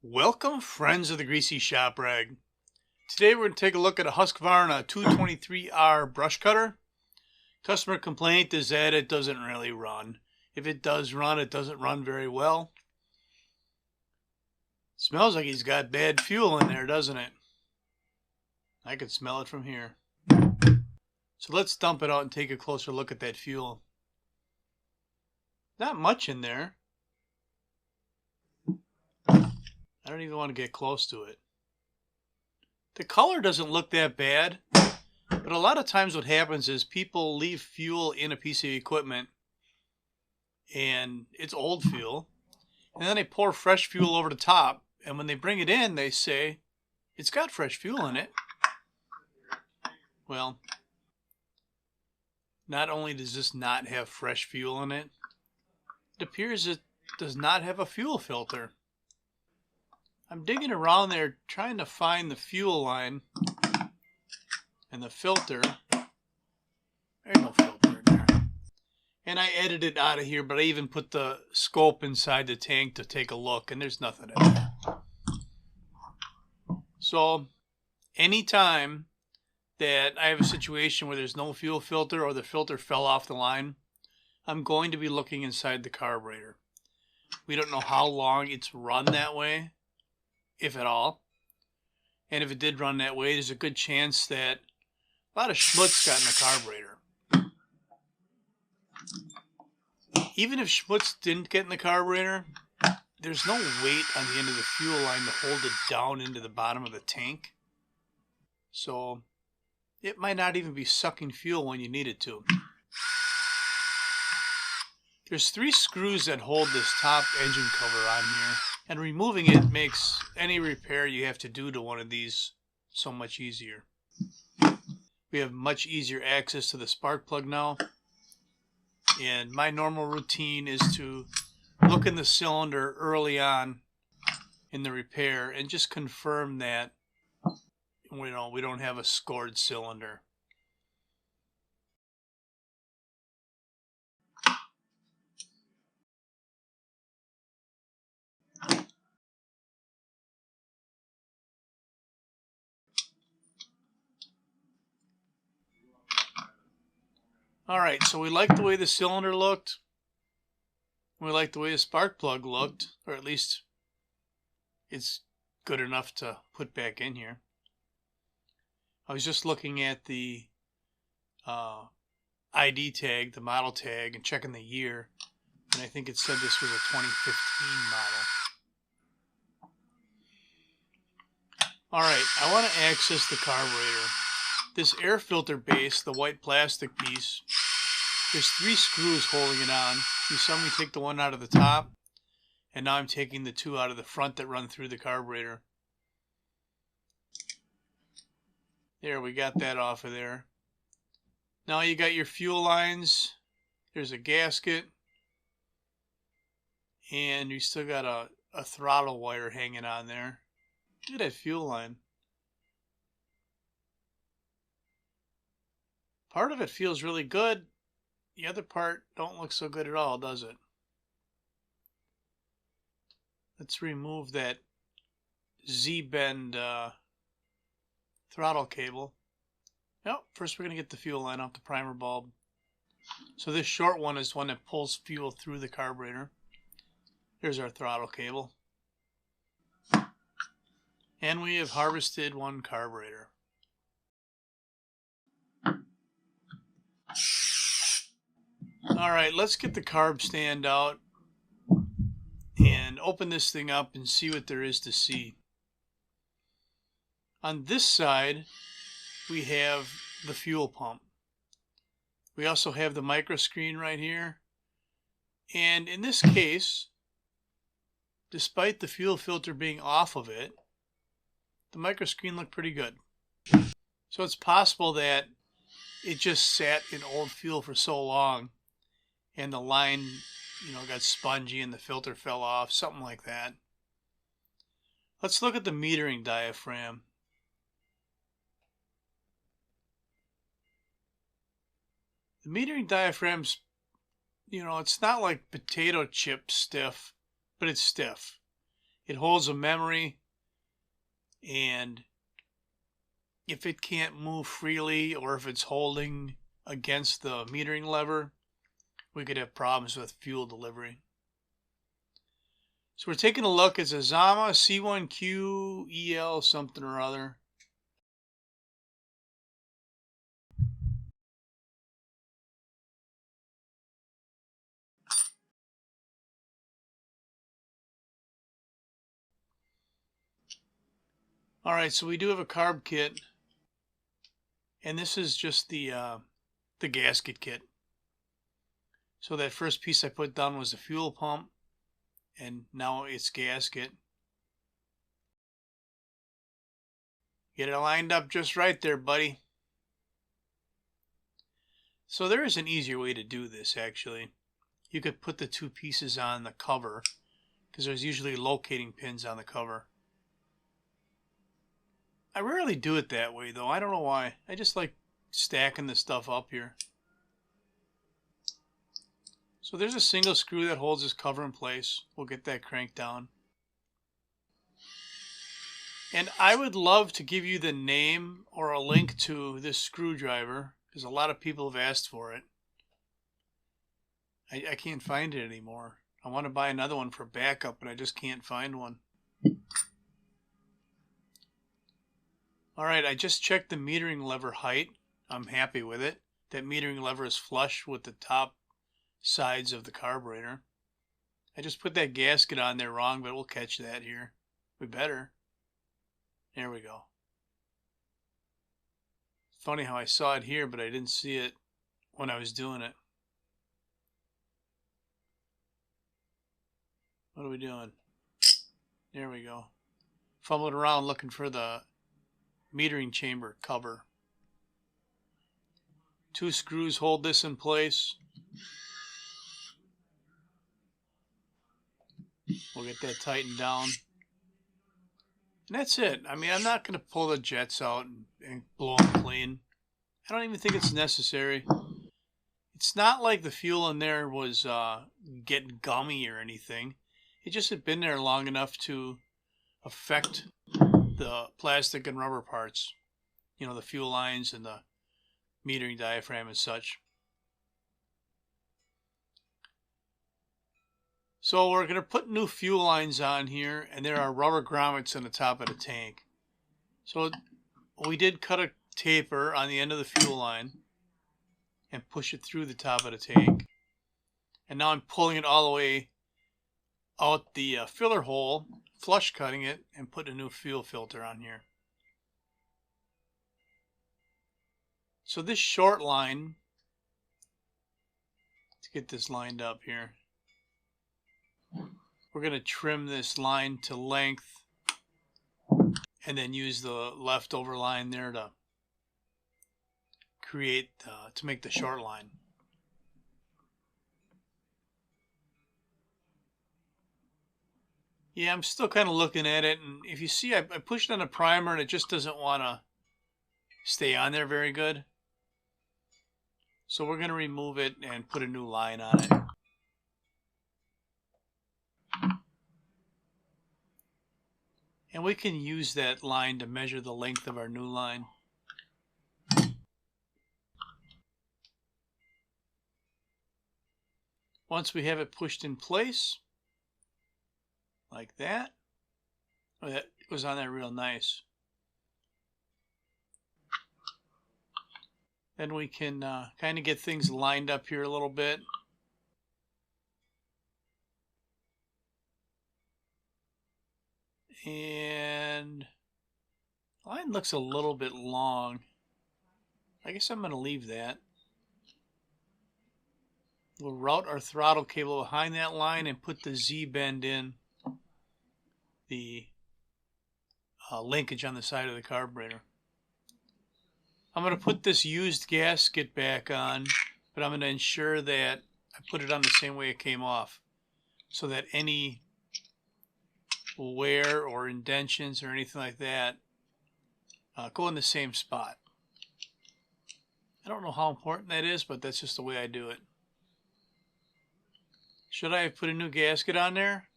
Welcome, friends of the Greasy Shop Rag. Today we're going to take a look at a Husqvarna 223R brush cutter. Customer complaint is that it doesn't really run. If it does run, it doesn't run very well. Smells like he's got bad fuel in there, doesn't it? I can smell it from here. So let's dump it out and take a closer look at that fuel. Not much in there. I don't even want to get close to it. The color doesn't look that bad, but a lot of times what happens is people leave fuel in a piece of equipment and it's old fuel, and then they pour fresh fuel over the top, and when they bring it in they say it's got fresh fuel in it. Well, not only does this not have fresh fuel in it, it appears it does not have a fuel filter. I'm digging around there trying to find the fuel line and the filter. There's no filter in there. And I edited it out of here, but I even put the scope inside the tank to take a look, and there's nothing in there. So anytime that I have a situation where there's no fuel filter or the filter fell off the line, I'm going to be looking inside the carburetor. We don't know how long it's run that way, if at all. And if it did run that way, there's a good chance that a lot of schmutz got in the carburetor. Even if schmutz didn't get in the carburetor, there's no weight on the end of the fuel line to hold it down into the bottom of the tank. So it might not even be sucking fuel when you need it to. There's 3 screws that hold this top engine cover on here, and removing it makes any repair you have to do to one of these so much easier. We have much easier access to the spark plug now, and my normal routine is to look in the cylinder early on in the repair and just confirm that we don't have a scored cylinder. Alright, so we like the way the cylinder looked. We like the way the spark plug looked, or at least it's good enough to put back in here. I was just looking at the ID tag, the model tag, and checking the year, and I think it said this was a 2015 model. Alright, I want to access the carburetor. This air filter base, the white plastic piece, there's 3 screws holding it on. You saw me take the one out of the top, and now I'm taking the 2 out of the front that run through the carburetor. There, we got that off of there. Now you got your fuel lines. There's a gasket, and you still got a throttle wire hanging on there. Look at that fuel line. Part of it feels really good. The other part don't look so good at all, does it? Let's remove that Z-bend throttle cable. Nope, first we're going to get the fuel line off the primer bulb. So this short one is one that pulls fuel through the carburetor. Here's our throttle cable. And we have harvested one carburetor. Alright, let's get the carb stand out and open this thing up and see what there is to see. On this side, we have the fuel pump. We also have the micro screen right here. And in this case, despite the fuel filter being off of it, the micro screen looked pretty good. So it's possible that it just sat in old fuel for so long and the line, got spongy and the filter fell off, something like that. Let's look at the metering diaphragm. The metering diaphragm's, it's not like potato chip stiff, but it's stiff. It holds a memory, and if it can't move freely or if it's holding against the metering lever, we could have problems with fuel delivery. So we're taking a look. It's a Zama C1Q EL something or other. All right, so we do have a carb kit, and this is just the gasket kit. So that first piece I put down was the fuel pump, and now it's gasket. Get it lined up just right there, buddy. So there is an easier way to do this, actually. You could put the two pieces on the cover, because there's usually locating pins on the cover. I rarely do it that way, though. I don't know why. I just like stacking the stuff up here. So there's a single screw that holds this cover in place. We'll get that cranked down. And I would love to give you the name or a link to this screwdriver, because a lot of people have asked for it. I can't find it anymore. I want to buy another one for backup, but I just can't find one. Alright, I just checked the metering lever height. I'm happy with it. That metering lever is flush with the top sides of the carburetor. I just put that gasket on there wrong, but we'll catch that here. We better. There we go. Funny how I saw it here, but I didn't see it when I was doing it. What are we doing? There we go. Fumbling around looking for the metering chamber cover. Two screws hold this in place. We'll get that tightened down. And that's it. I mean, I'm not going to pull the jets out and blow them clean. I don't even think it's necessary. It's not like the fuel in there was getting gummy or anything. It just had been there long enough to affect the plastic and rubber parts. You know, the fuel lines and the metering diaphragm and such. So we're going to put new fuel lines on here, and there are rubber grommets on the top of the tank. So we did cut a taper on the end of the fuel line and push it through the top of the tank. And now I'm pulling it all the way out the filler hole, flush cutting it, and putting a new fuel filter on here. So this short line, let's get this lined up here. We're going to trim this line to length and then use the leftover line there to create, to make the short line. Yeah, I'm still kind of looking at it, and if you see, I pushed on a primer and it just doesn't want to stay on there very good. So we're going to remove it and put a new line on it. And we can use that line to measure the length of our new line. Once we have it pushed in place, like that, oh, that goes on there real nice. Then we can kind of get things lined up here a little bit. And the line looks a little bit long. I guess I'm going to leave that. We'll route our throttle cable behind that line and put the Z-bend in the linkage on the side of the carburetor. I'm going to put this used gasket back on, but I'm going to ensure that I put it on the same way it came off, so that any wear or indentions or anything like that go in the same spot. I don't know how important that is, but that's just the way I do it. Should I have put a new gasket on there?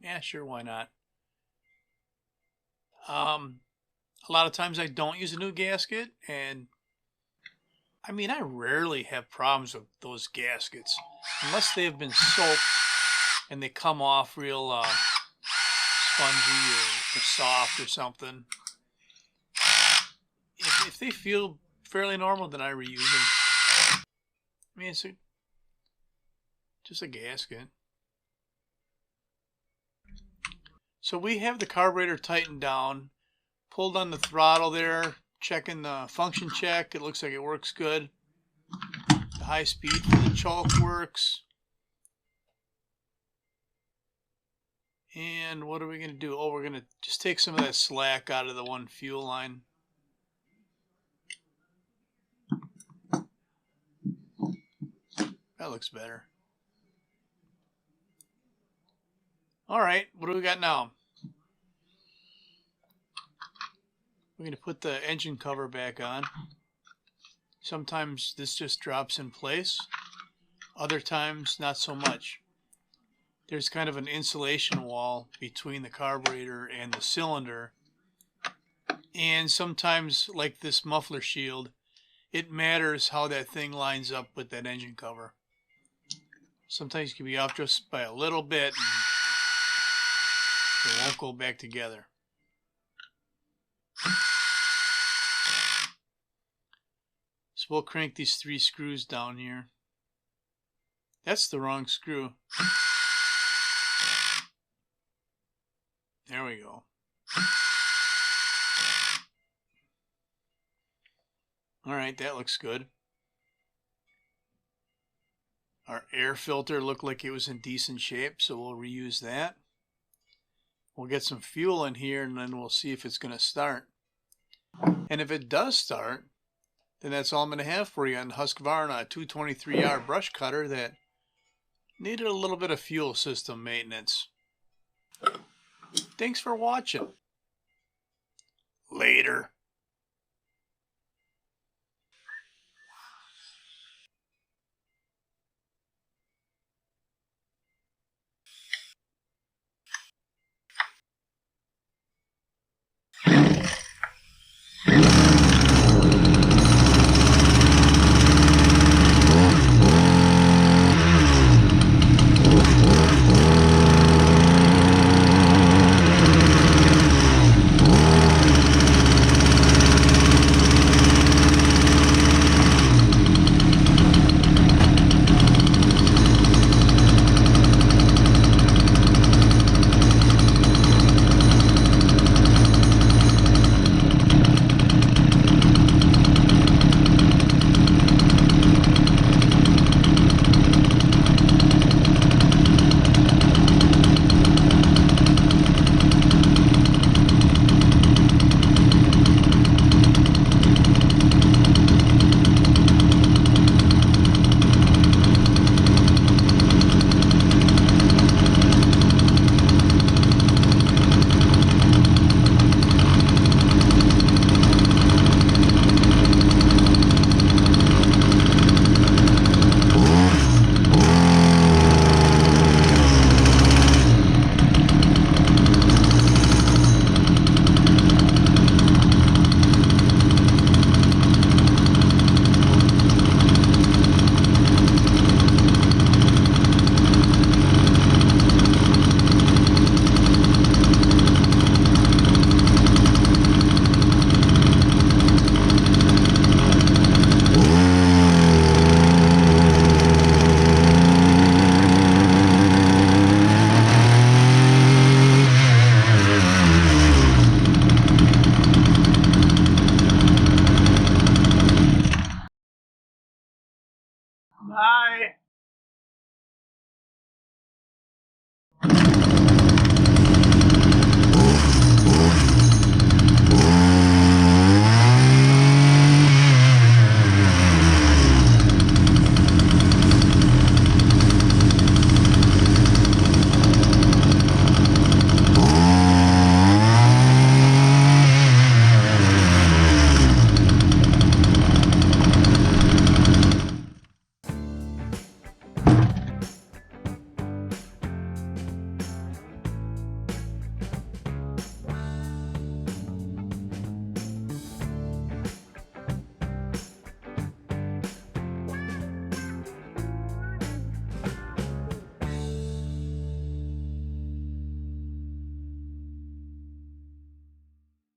Yeah, sure, why not? A lot of times I don't use a new gasket, and I mean, I rarely have problems with those gaskets unless they have been soaked and they come off real spongy or soft or something. If they feel fairly normal, then I reuse them. I mean, it's just a gasket. So we have the carburetor tightened down, pulled on the throttle there, checking the function check. It looks like it works good. The high speed for the choke works. And what are we going to do? Oh, we're going to just take some of that slack out of the one fuel line. That looks better. All right, what do we got now? We're going to put the engine cover back on. Sometimes this just drops in place. Other times, not so much. There's kind of an insulation wall between the carburetor and the cylinder. And sometimes, like this muffler shield, it matters how that thing lines up with that engine cover. Sometimes you can be off just by a little bit and it won't go back together. So we'll crank these 3 screws down here. That's the wrong screw. There we go. All right, that looks good. Our air filter looked like it was in decent shape, so we'll reuse that. We'll get some fuel in here and then we'll see if it's going to start. And if it does start, then that's all I'm going to have for you on Husqvarna 223R brush cutter that needed a little bit of fuel system maintenance. Thanks for watching. Later.